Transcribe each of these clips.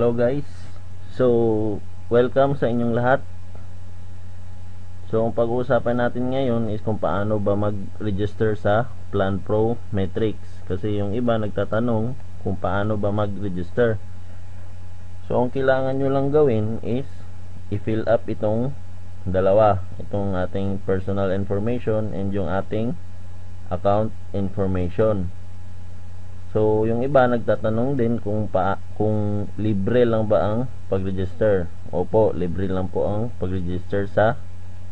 Hello guys. So, welcome sa inyong lahat. So, ang pag-uusapan natin ngayon is kung paano ba mag-register sa Plan Pro Metrics. Kasi yung iba nagtatanong kung paano ba mag-register. So, ang kailangan nyo lang gawin is i-fill up itong dalawa. Itong ating personal information and yung ating account information. So, yung iba nagtatanong din kung libre lang ba ang pag-register. Opo, libre lang po ang pag-register sa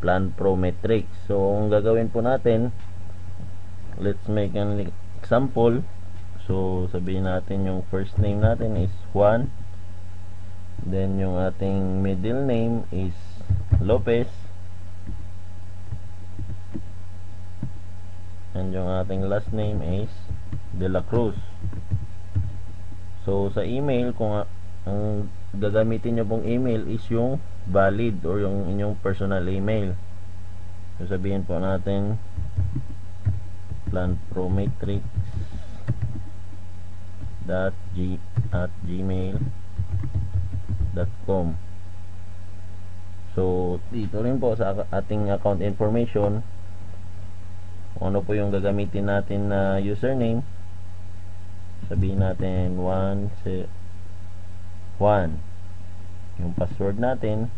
Plan Pro Metrics. So, ang gagawin po natin, let's make an example. So, sabihin natin yung first name natin is Juan. Then, yung ating middle name is Lopez. And yung ating last name is De La Cruz. So sa email, kung ang gagamitin nyo pong email is yung valid or yung inyong personal email, so sabihin po natin planprometrics.gmail.com. So dito rin po sa ating account information, kung ano po yung gagamitin natin na username, sabihin natin 1 yung password natin.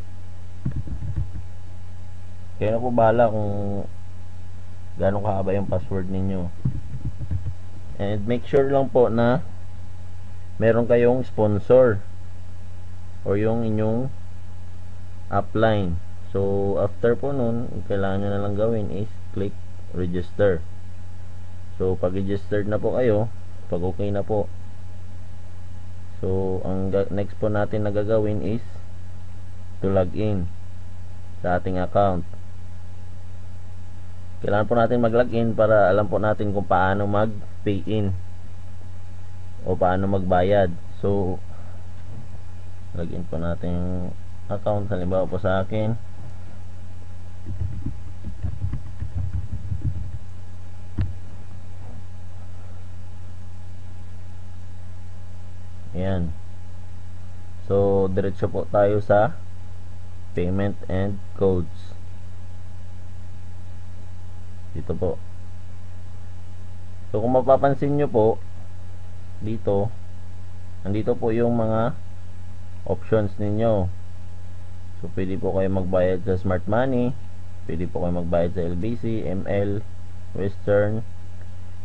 Kaya na po bahala kung gano'ng kahaba yung password ninyo. And make sure lang po na meron kayong sponsor or yung inyong upline. So after po nun, kailangan nyo na lang gawin is click register. So pag registered na po kayo, pag okay na po, so ang next po natin na gagawin is to log in sa ating account. Kailangan po natin mag-log in para alam po natin kung paano mag-pay in o paano magbayad. So log in po natin yung account. Halimbawa po sa akin, ayan. So diretso po tayo sa payment and codes. Dito po. So kung mapapansin nyo po, dito nandito po yung mga options ninyo. So pwede po kayo magbayad sa Smart Money, pwede po kayo magbayad sa LBC, ML, Western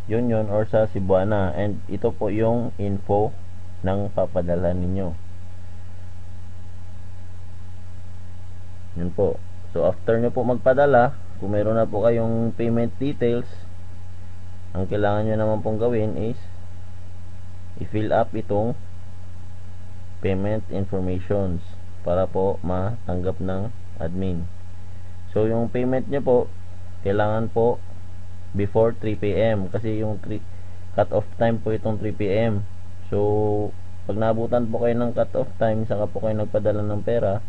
Union, or sa Cebuana. And ito po yung info ng papadala ninyo. Yun po. So after nyo po magpadala, kung meron na po kayong payment details, ang kailangan nyo naman pong gawin is i-fill up itong payment informations para po matanggap ng admin. So yung payment nyo po, kailangan po before 3 PM kasi yung cut off time po itong 3 PM. So pag naabutan po kayo ng cut off time, saka po kayo nagpadala ng pera,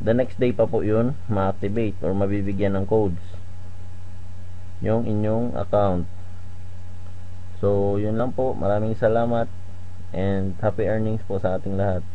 the next day pa po yun ma-activate or mabibigyan ng codes yung inyong account. So yun lang po, maraming salamat and happy earnings po sa ating lahat.